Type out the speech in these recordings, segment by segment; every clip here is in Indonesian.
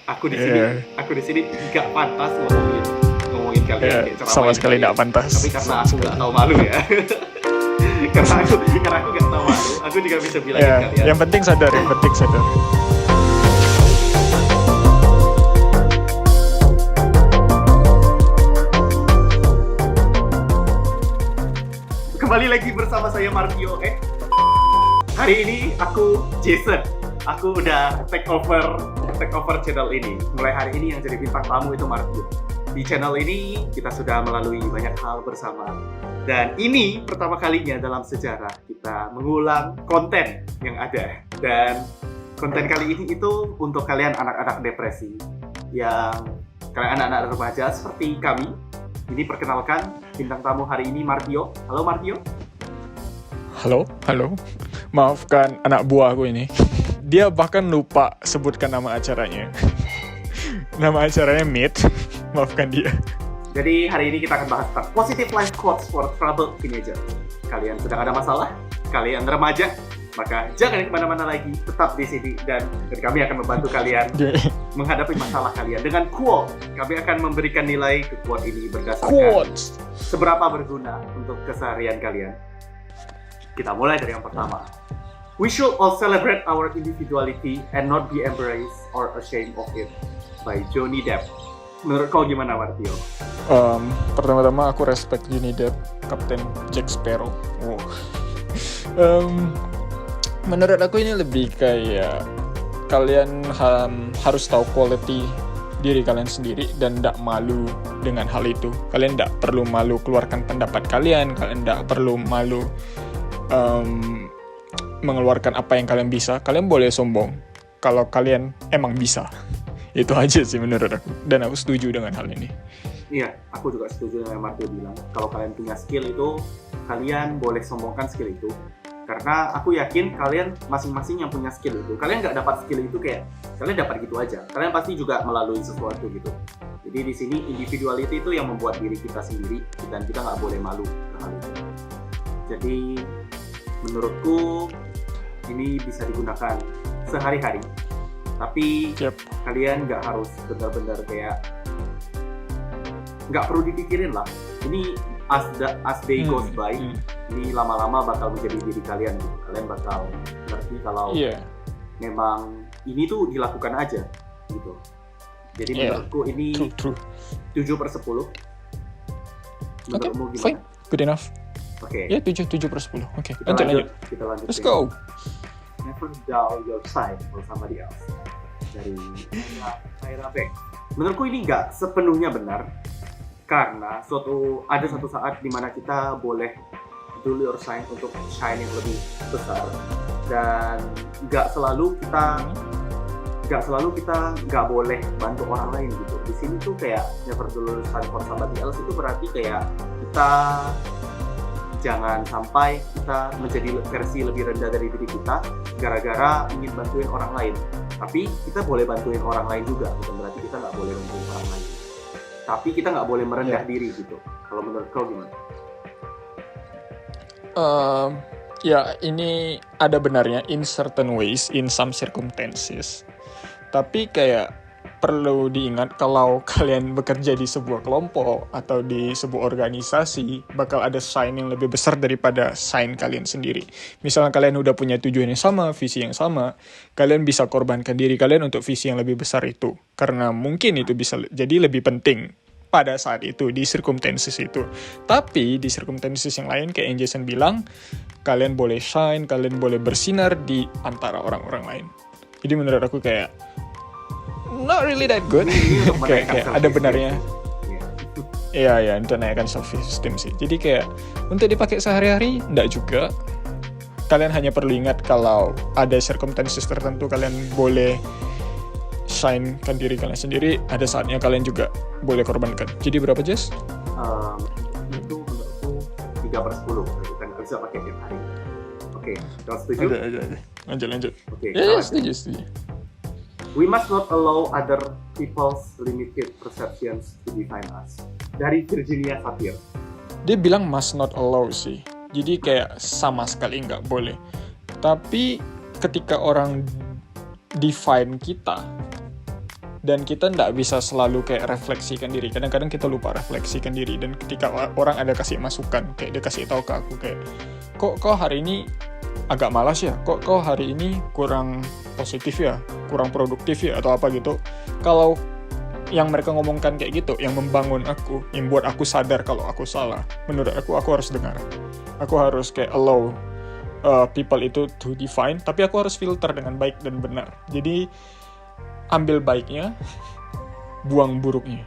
Aku di sini nggak pantas ngomongin kalian kayak sama sekali nggak pantas. Tapi karena aku nggak tahu malu ya. karena aku nggak tahu malu, aku juga bisa bilangin kalian. Yang penting sadar. Kembali lagi bersama saya Martio. Hari ini aku Jason. Aku udah take over channel ini. Mulai hari ini yang jadi bintang tamu itu Martio. Di channel ini kita sudah melalui banyak hal bersama. Dan ini pertama kalinya dalam sejarah kita mengulang konten yang ada. Dan konten kali ini itu untuk kalian anak-anak depresi yang kalian anak-anak remaja seperti kami. Ini perkenalkan bintang tamu hari ini Martio. Halo Martio. Halo. Maafkan anak buahku ini. Dia bahkan lupa sebutkan nama acaranya. Nama acaranya Meet. Maafkan dia. Jadi hari ini kita akan bahas tentang positive life quotes for troubled teenager. Kalian sedang ada masalah? Kalian remaja? Maka jangan kemana-mana lagi, tetap di sini dan kami akan membantu kalian menghadapi masalah kalian dengan quote. Kami akan memberikan nilai ke quote ini berdasarkan Quotes. seberapa berguna untuk keseharian kalian. Kita mulai dari yang pertama. We should all celebrate our individuality and not be embarrassed or ashamed of it, by Johnny Depp. Menurut kau gimana, Martio? Pertama-tama aku respect Johnny Depp, Kapten Jack Sparrow. Menurut aku ini lebih kayak kalian harus tahu quality diri kalian sendiri dan tidak malu dengan hal itu. Kalian tidak perlu malu keluarkan pendapat kalian tidak perlu malu mengeluarkan apa yang kalian bisa. Kalian boleh sombong kalau kalian emang bisa. Itu aja sih menurut aku, dan aku setuju dengan hal ini. Iya, aku juga setuju dengan yang Martio bilang. Kalau kalian punya skill itu, kalian boleh sombongkan skill itu. Karena aku yakin kalian masing-masing yang punya skill itu, kalian nggak dapat skill itu kayak kalian dapat gitu aja. Kalian pasti juga melalui sesuatu gitu. Jadi di sini individuality itu yang membuat diri kita sendiri, dan kita nggak boleh malu dengan hal itu. Jadi menurutku ini bisa digunakan sehari-hari. Tapi kalian nggak harus benar-benar kayak nggak perlu dipikirin lah. Ini as day goes by, ini lama-lama bakal menjadi diri kalian gitu. Kalian bakal ngerti kalau memang ini tuh dilakukan aja gitu. Jadi menurutku ini 7/10. Menurutmu gimana? Fine, good enough. Oke. Ya 7/10. Oke. Lanjut. Kita lanjut. Let's go. Never doubt your side for somebody else. Dari Tyra Banks. Menurutku ini nggak sepenuhnya benar, karena ada satu saat di mana kita boleh do your sign untuk shine yang lebih besar, dan nggak selalu kita nggak boleh bantu orang lain gitu. Di sini tuh kayak never do your sign for somebody else itu berarti kayak kita jangan sampai kita menjadi versi lebih rendah dari diri kita gara-gara ingin bantuin orang lain. Tapi kita boleh bantuin orang lain juga, bukan berarti kita nggak boleh bantuin orang lain. Tapi kita nggak boleh merendah diri gitu. Kalau menurut kau gimana? Ini ada benarnya in certain ways, in some circumstances. Tapi kayak perlu diingat kalau kalian bekerja di sebuah kelompok atau di sebuah organisasi, bakal ada sign yang lebih besar daripada sign kalian sendiri. Misalnya kalian udah punya tujuan yang sama, visi yang sama, kalian bisa korbankan diri kalian untuk visi yang lebih besar itu. Karena mungkin itu bisa jadi lebih penting pada saat itu, di circumstances itu. Tapi di circumstances yang lain, kayak yang Jason bilang, kalian boleh shine, kalian boleh bersinar di antara orang-orang lain. Jadi menurut aku kayak not really that good. kayak ada benarnya. Iya, untuk naikkan self-esteem sih. Jadi kayak untuk dipakai sehari-hari, enggak juga. Kalian hanya perlu ingat kalau ada circumstances tertentu kalian boleh shine-kan diri kalian sendiri. Ada saatnya kalian juga boleh korbankan. Jadi berapa, Jess? Itu menurutku 3/10. Kita nggak bisa pakai tiap hari. Oke, kau setuju? Lanjut. Oke, setuju. We must not allow other people's limited perceptions to define us. Dari Virginia Satir. Dia bilang must not allow sih. Jadi kayak sama sekali nggak boleh. Tapi ketika orang define kita dan kita nggak bisa selalu kayak refleksikan diri. Kadang-kadang kita lupa refleksikan diri, dan ketika orang ada kasih masukan, kayak dia kasih tahu ke aku kayak, kok hari ini agak malas ya, kok hari ini kurang positif ya, kurang produktif ya, atau apa gitu. Kalau yang mereka ngomongkan kayak gitu, yang membangun aku, yang buat aku sadar kalau aku salah, menurut aku harus dengar. Aku harus kayak allow people itu to define, tapi aku harus filter dengan baik dan benar. Jadi ambil baiknya, buang buruknya.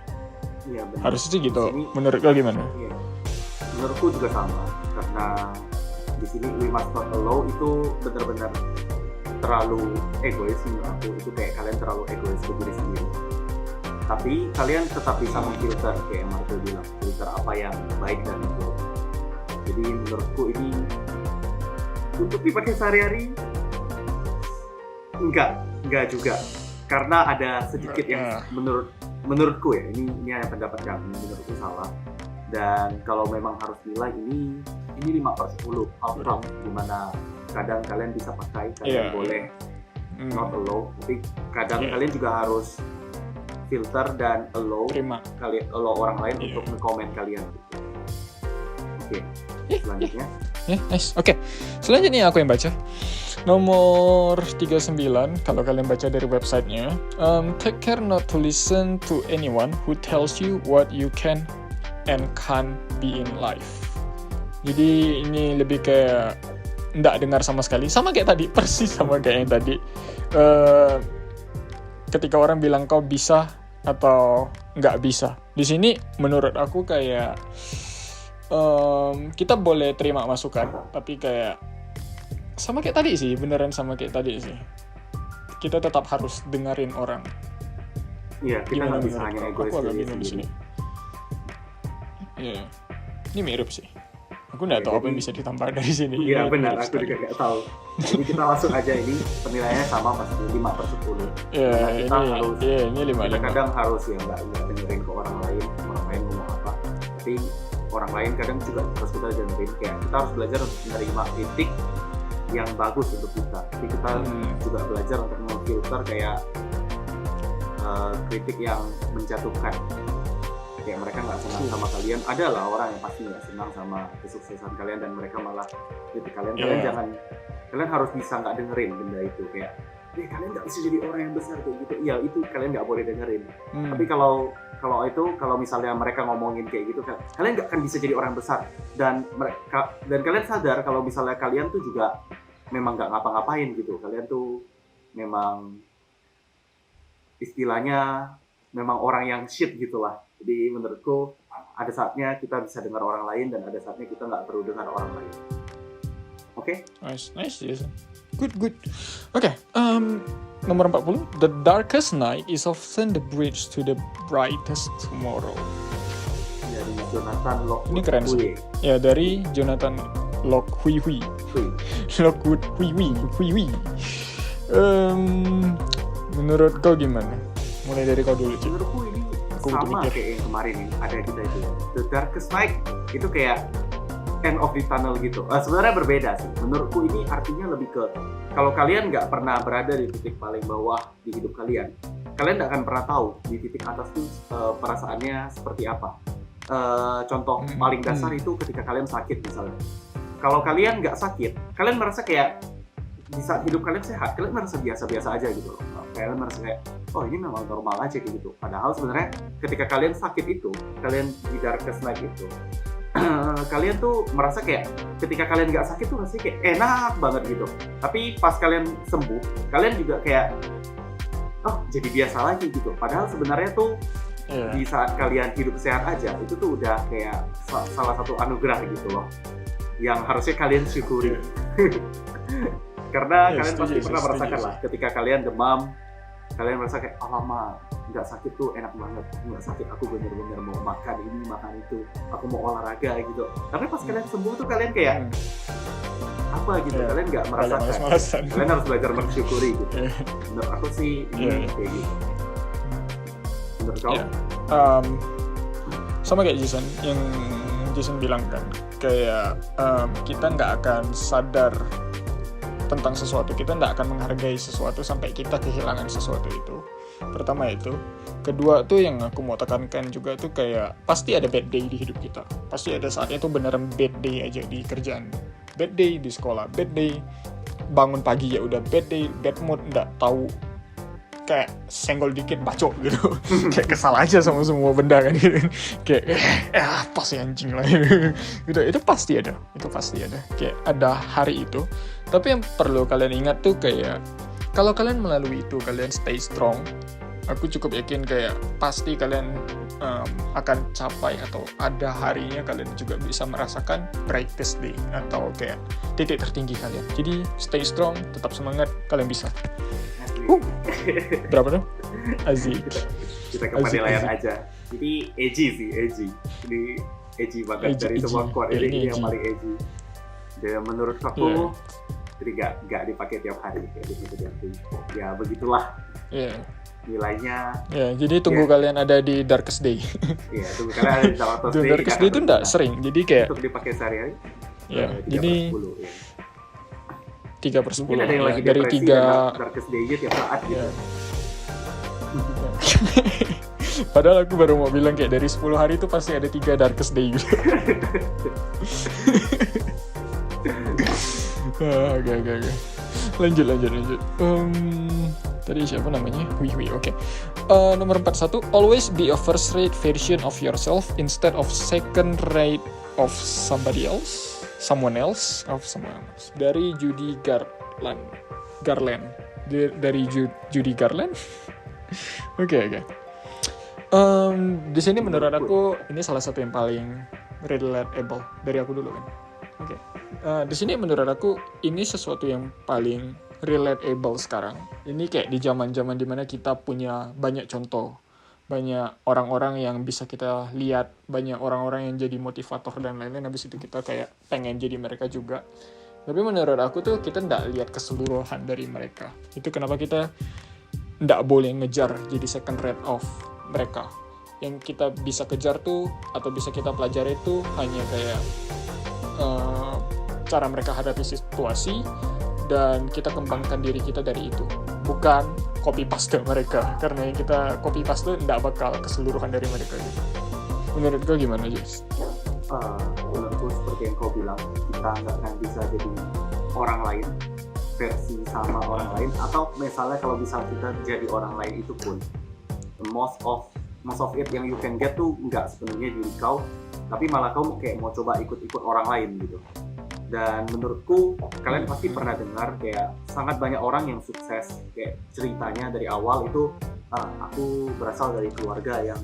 Iya, benar. Harusnya sih gitu. Di sini, menurut lo gimana? iya. Menurutku juga sama, karena di sini we must not allow itu benar-benar terlalu egois menurut aku. Itu kayak kalian terlalu egois ke diri sendiri. Tapi kalian tetap bisa memfilter, kayak Marco bilang, filter apa yang baik dan buruk. Jadi menurutku ini untuk dipakai sehari-hari enggak juga, karena ada sedikit yang menurutku ya, ini hanya pendapat kami, menurutku salah. Dan kalau memang harus nilai ini 5/10 half, dimana kadang kalian bisa pakai, kadang boleh not allow, tapi kadang kalian juga harus filter dan allow orang lain untuk nge-comment kalian gitu. Oke. Selanjutnya nice. Oke. Selanjutnya aku yang baca. Nomor 39, kalau kalian baca dari websitenya, take care not to listen to anyone who tells you what you can and can't be in life. Jadi ini lebih kayak nggak dengar sama sekali, sama kayak tadi, persis sama kayak yang tadi. Ketika orang bilang kau bisa atau nggak bisa, di sini menurut aku kayak kita boleh terima masukan, tapi kayak sama kayak tadi sih, beneran sama kayak tadi sih. Kita tetap harus dengerin orang. Iya, kita nggak bisa hanya egois di sini. Iya, ini mirip sih. Aku nggak tahu apa yang bisa ditambah dari sini. Iya benar, aku juga nggak tau. Jadi kita langsung aja, ini penilaiannya sama pasti 5/10. Iya, ini 5/5. Kita kadang harus ya nggak dengerin ke orang lain ngomong apa. Tapi orang lain kadang juga harus kita dengerin, kayak kita harus belajar untuk menerima kritik yang bagus untuk kita. Tapi kita juga belajar untuk memfilter kayak kritik yang menjatuhkan. Kayak mereka nggak senang sama kalian, adalah orang yang pasti nggak senang sama kesuksesan kalian dan mereka malah kritik kalian. Kalian harus bisa nggak dengerin benda itu, kayak kalian nggak bisa jadi orang yang besar kayak gitu. Iya, itu kalian nggak boleh dengerin. Tapi kalau misalnya mereka ngomongin kayak gitu, kalian nggak akan bisa jadi orang besar, dan kalian sadar kalau misalnya kalian tuh juga memang nggak ngapa-ngapain gitu. Kalian tuh memang istilahnya memang orang yang shit gitulah. Jadi menurutku ada saatnya kita bisa dengar orang lain, dan ada saatnya kita nggak perlu dengar orang lain. Oke? Nice, Jason. Good. Oke, nomor 40. The darkest night is often the bridge to the brightest tomorrow. Dari Jonathan Lockwood. Ini keren sih. Ya, dari Jonathan Lockwood. Lockwood. Menurut kau gimana? Mulai dari kau dulu, Cik. Menurutku ini sama kayak yang kemarin ini ada kita itu. The darkest night itu kayak end of the tunnel gitu. Sebenarnya berbeda sih. Menurutku ini artinya lebih ke, kalau kalian nggak pernah berada di titik paling bawah di hidup kalian nggak akan pernah tahu di titik atas tuh perasaannya seperti apa. Contoh paling dasar itu ketika kalian sakit misalnya. Kalau kalian nggak sakit, kalian merasa kayak di saat hidup kalian sehat, kalian merasa biasa-biasa aja gitu loh. Kalian merasa kayak, oh ini memang normal aja kayak gitu. Padahal sebenarnya ketika kalian sakit itu, kalian di darkest night itu, kalian tuh merasa kayak ketika kalian nggak sakit tuh rasanya kayak enak banget gitu. Tapi pas kalian sembuh, kalian juga kayak, oh jadi biasa lagi gitu. Padahal sebenarnya tuh di saat kalian hidup sehat aja, itu tuh udah kayak salah satu anugerah gitu loh, yang harusnya kalian syukuri. Karena kalian pasti pernah merasakan lah, ketika kalian demam, kalian merasa kayak, lama nggak sakit tuh enak banget, nggak sakit aku bener-bener mau makan ini makan itu, aku mau olahraga gitu. Tapi pas kalian sembuh tuh kalian kayak apa gitu, kalian nggak merasakan. Kalian harus belajar bersyukuri gitu. Menurut aku sih ini kayak gitu. Menurut kau? Sama kayak Jason, yang Jason bilang kan, kayak kita nggak akan sadar tentang sesuatu, kita nggak akan menghargai sesuatu sampai kita kehilangan sesuatu itu. Pertama itu. Kedua tuh yang aku mau tekankan juga tuh kayak pasti ada bad day di hidup kita. Pasti ada saatnya tuh beneran bad day aja di kerjaan. Bad day di sekolah, bad day. Bangun pagi ya udah bad day, bad mood, nggak tahu, kayak senggol dikit bacok gitu. Kayak kesal aja sama semua benda kan gitu. Kayak apa sih anjing lah. Gitu. Itu pasti ada. Kayak ada hari itu. Tapi yang perlu kalian ingat tuh kayak kalau kalian melalui itu, kalian stay strong, aku cukup yakin kayak pasti kalian akan capai atau ada harinya kalian juga bisa merasakan brightest day atau kayak titik tertinggi kalian. Jadi stay strong, tetap semangat, kalian bisa. Berapa dong? Azik. Kita ke pada layar aja. Jadi edgy. Ini edgy banget dari semua quote ini yang paling edgy. Dan menurut aku jadi nggak dipakai tiap hari kayak gitu. Ya begitulah. Nilainya. Ya, jadi tunggu kalian ada di Darkest Day. Iya, tunggu kalian ada di Darkest Day. Darkest Day itu enggak sering, jadi kayak untuk dipakai sehari-hari. Ya, jadi 3/10 Mungkin ada yang lagi dari 3 Darkest Day-nya tiap saat gitu. Padahal aku baru mau bilang kayak dari 10 hari itu pasti ada 3 Darkest Day gitu. Oke. Lanjut. Tadi siapa namanya? Wih, oke. Nomor 41, always be a first-rate version of yourself instead of second-rate of someone else. Dari Judy Garland. Dari Judy Garland. Oke. Di sini menurut aku ini salah satu yang paling relatable dari aku dulu kan. Oke. Di sini menurut aku ini sesuatu yang paling relatable sekarang. Ini kayak di zaman-zaman dimana kita punya banyak contoh, banyak orang-orang yang bisa kita lihat, banyak orang-orang yang jadi motivator dan lain-lain. Habis itu kita kayak pengen jadi mereka juga. Tapi menurut aku tuh kita nggak lihat keseluruhan dari mereka. Itu kenapa kita nggak boleh ngejar jadi second rate of mereka. Yang kita bisa kejar tuh atau bisa kita pelajari tuh hanya kayak cara mereka hadapi situasi, dan kita kembangkan diri kita dari itu, bukan copy paste mereka, karena yang kita copy paste nggak bakal keseluruhan dari mereka gitu. Menurut kau gimana, Jess? Menurutku seperti yang kau bilang, kita nggak akan bisa jadi orang lain, versi sama orang lain, atau misalnya kalau bisa kita jadi orang lain itu pun most of it yang you can get tuh nggak sepenuhnya diri kau, tapi malah kau kayak mau coba ikut-ikut orang lain gitu. Dan menurutku kalian pasti pernah dengar kayak sangat banyak orang yang sukses, kayak ceritanya dari awal itu aku berasal dari keluarga yang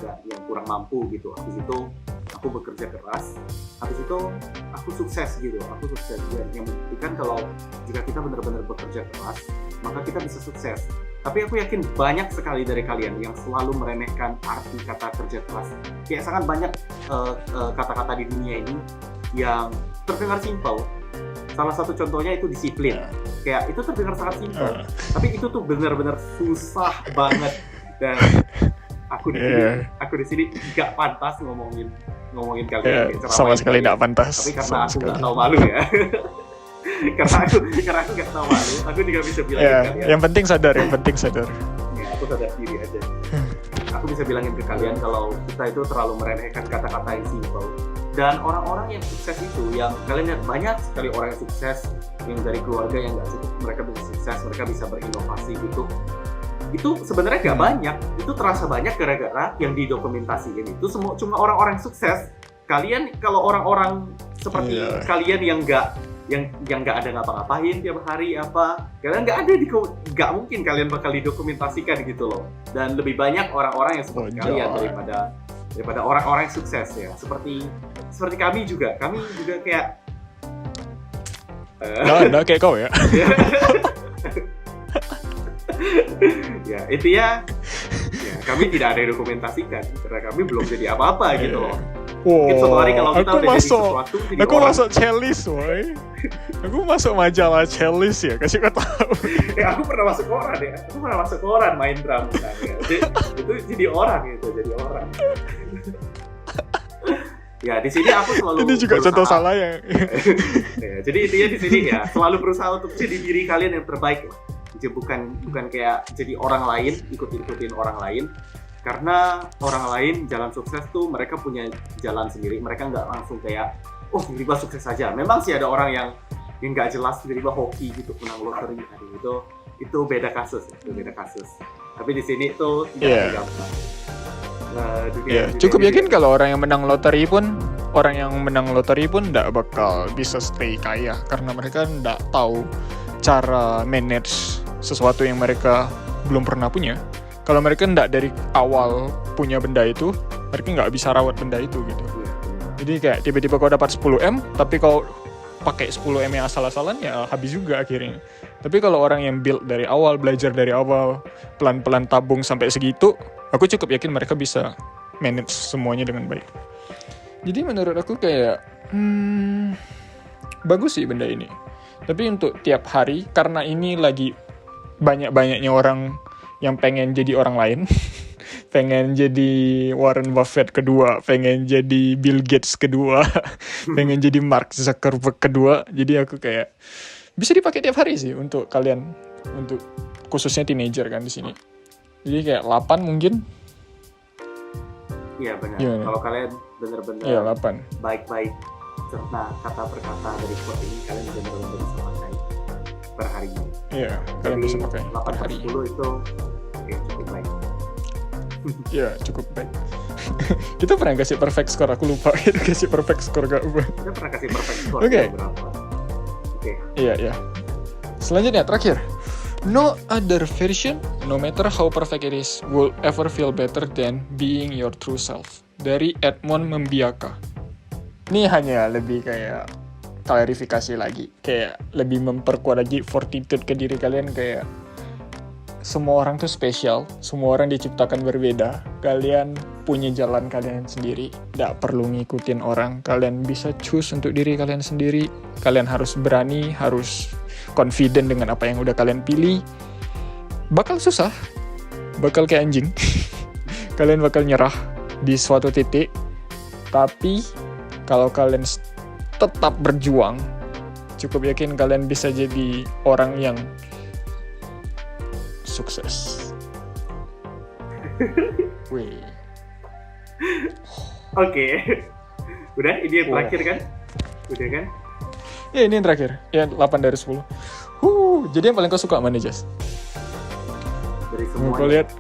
yang kurang mampu gitu. Habis itu aku bekerja keras, habis itu aku sukses gitu. Dan yang membuktikan kalau jika kita benar-benar bekerja keras, maka kita bisa sukses. Tapi aku yakin banyak sekali dari kalian yang selalu meremehkan arti kata kerja keras. Kayak sangat banyak kata-kata di dunia ini yang terdengar simpel. Salah satu contohnya itu disiplin. Kayak itu terdengar sangat simpel, tapi itu tuh benar-benar susah banget. Dan aku di sini nggak pantas ngomongin kalian. Sama sekali nggak pantas. Tapi karena aku nggak tahu malu ya. karena aku nggak tahu malu, aku juga bisa bilang kalian. Yang penting sadar. Ya, aku sadar diri aja. Aku bisa bilangin ke kalian kalau kita itu terlalu meremehkan kata-kata yang simpel. Dan orang-orang yang sukses itu, yang kalian lihat banyak sekali orang yang sukses, yang dari keluarga yang nggak cukup, mereka bisa sukses, mereka bisa berinovasi gitu. Itu sebenarnya nggak banyak, itu terasa banyak gara-gara yang didokumentasikan itu semua cuma orang-orang sukses. Kalian kalau orang-orang seperti kalian yang nggak ada ngapa-ngapain tiap hari kalian nggak mungkin kalian bakal didokumentasikan gitu loh. Dan lebih banyak orang-orang yang seperti kalian daripada orang-orang yang sukses ya. Seperti kami juga kayak nggak kayak kau ya. Ya intinya ya, kami tidak ada yang dokumentasikan karena kami belum jadi apa-apa gitu loh. Mungkin suatu hari kalau kita udah jadi sesuatu, aku masuk Chalice, woy. Aku masuk majalah Chalice ya, kasih kau tahu. Aku pernah masuk koran ya. Aku pernah masuk koran main drum misalnya. Itu jadi orang. Ya di sini aku selalu. Ini juga contoh salah ya. Ya. Jadi intinya di sini ya selalu berusaha untuk jadi diri kalian yang terbaik lah. bukan kayak jadi orang lain, ikutin orang lain. Karena orang lain jalan sukses tuh mereka punya jalan sendiri, mereka nggak langsung kayak tiba-tiba sukses saja. Memang sih ada orang yang nggak jelas tiba-tiba hoki gitu menang lotre. Itu beda kasus. Tapi di sini tuh tidak gampang. Cukup yakin kalau orang yang menang lotre pun nggak bakal bisa stay kaya karena mereka nggak tahu cara manage sesuatu yang mereka belum pernah punya. Kalau mereka nggak dari awal punya benda itu, mereka nggak bisa rawat benda itu gitu. Jadi kayak tiba-tiba kau dapat 10M, tapi kau pakai 10M yang asal-asalan ya habis juga akhirnya. Tapi kalau orang yang build dari awal, belajar dari awal, pelan-pelan tabung sampai segitu, aku cukup yakin mereka bisa manage semuanya dengan baik. Jadi menurut aku kayak bagus sih benda ini. Tapi untuk tiap hari, karena ini lagi banyak-banyaknya orang yang pengen jadi orang lain, pengen jadi Warren Buffett kedua, pengen jadi Bill Gates kedua, pengen jadi Mark Zuckerberg kedua. Jadi aku kayak bisa dipakai tiap hari sih untuk kalian, untuk khususnya teenager kan di sini. Jadi kayak 8 mungkin. Iya benar. Gimana? Kalau kalian benar-benar 8. baik-baik serta kata per kata dari quote ini, kalian benar-benar bisa pakai per hari ini. Iya, kalian bisa pakai per 8 hari. 10 itu cukup baik. Iya, cukup baik. Kita pernah kasih perfect score, aku lupa. Kita kasih perfect score gak ubah. Kita pernah kasih perfect score Oke. berapa? Oke. Iya. Selanjutnya, terakhir. No other version, no matter how perfect it is, will ever feel better than being your true self. Dari Edmond Membiaka. Ini hanya lebih kayak klarifikasi lagi. Kayak lebih memperkuat lagi fortitude ke diri kalian. Kayak semua orang tuh spesial, semua orang diciptakan berbeda. Kalian punya jalan kalian sendiri, tidak perlu ngikutin orang. Kalian bisa choose untuk diri kalian sendiri. Kalian harus berani, harus confident dengan apa yang udah kalian pilih. Bakal susah, bakal kayak anjing. Kalian bakal nyerah di suatu titik. Tapi kalau kalian tetap berjuang, cukup yakin kalian bisa jadi orang yang sukses. Wih. Oke. Udah, ini yang terakhir kan? Udah kan? Ya ini yang terakhir. Ya 8 dari 10. Jadi yang paling kau suka mana, Jas? Dari semua. Kau lihat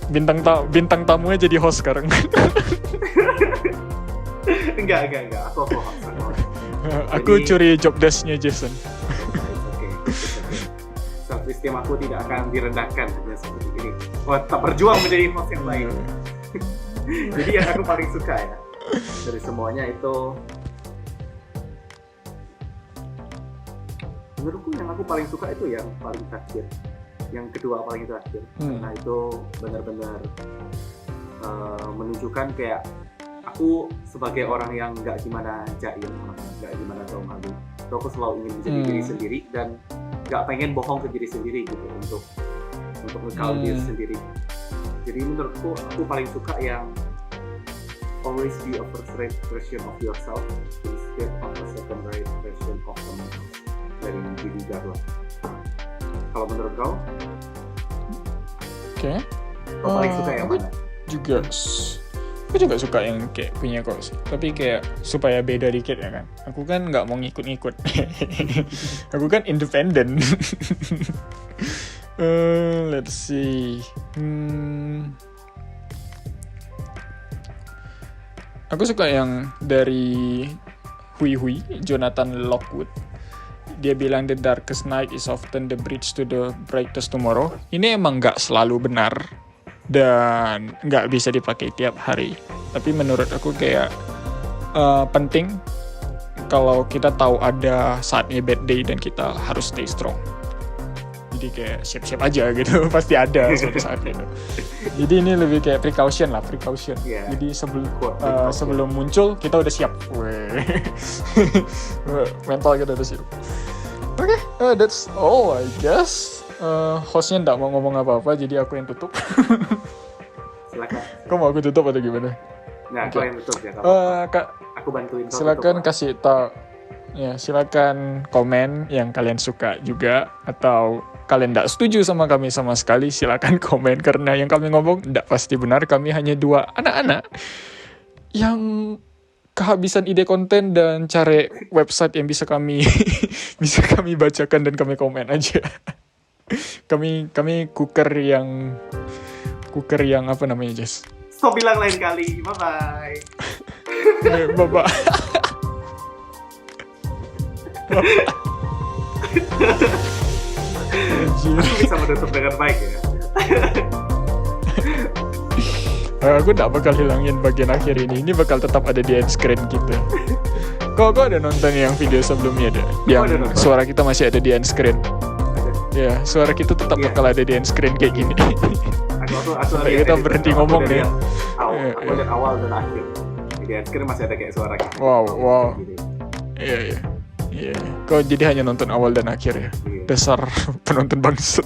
bintang tamunya jadi host sekarang. Enggak. Aku host. Aku curi job desk-nya Jason. Oke. Self-esteem aku tidak akan direndahkan hanya seperti ini. Tetap berjuang menjadi host yang baik. Jadi yang aku paling suka ya dari semuanya itu, menurutku yang aku paling suka itu yang paling terakhir, yang kedua paling terakhir. Karena itu benar-benar menunjukkan kayak aku sebagai orang yang nggak gimana jaim, nggak gimana tahu malu, so aku selalu ingin menjadi diri sendiri dan nggak pengen bohong ke diri sendiri gitu untuk ngekal diri sendiri. Jadi menurutku aku paling suka yang always be a first rate version of yourself instead of a second rate version of someone else, dari Gigi Garlo. Kalau menurut kau? Oke. Kau paling suka yang mana? Aku juga suka yang kayak punya kau sih. Tapi kayak supaya beda dikit ya kan. Aku kan nggak mau ngikut-ngikut. Aku kan independen. Let's see. Aku suka yang dari Hui Jonathan Lockwood. Dia bilang the darkest night is often the bridge to the brightest tomorrow. Ini emang nggak selalu benar dan nggak bisa dipakai tiap hari. Tapi menurut aku kayak penting kalau kita tahu ada saatnya bad day dan kita harus stay strong. Jadi kayak siap-siap aja gitu, pasti ada suatu saat itu. Jadi ini lebih kayak precaution. Yeah. Jadi sebelum muncul kita udah siap. Mental kita udah siap. Oke, that's all I guess. Hostnya nggak mau ngomong apa-apa, jadi aku yang tutup. Silakan. Kau mau aku tutup atau gimana? Nah, Okay. kau yang tutup ya. Kak, Aku bantuin kau. silakan tutup, kasih tahu. Ya, silakan komen yang kalian suka juga atau kalian tidak setuju sama kami sama sekali, silakan komen. Karena yang kami ngomong tidak pasti benar. Kami hanya dua anak-anak yang kehabisan ide konten dan cari website yang bisa kami bisa kami bacakan dan kami komen aja. kami kuker yang apa namanya, Jess? Stop bilang lain kali. Bye-bye. Bapak. Aku bisa menutup dengan baik ya. Aku gak bakal hilangin bagian akhir ini. Ini bakal tetap ada di end screen kita. Kok ada nonton yang video sebelumnya ada? Yang suara kita masih ada di end screen. Ya, suara kita tetap bakal ada di end screen kayak gini. Sampai kita berhenti ngomong nih. Aku lihat awal dan akhir. Di end screen masih ada kayak suara kita. Wow. Iya. Kau jadi hanya nonton awal dan akhir ya? Dasar penonton bangsat.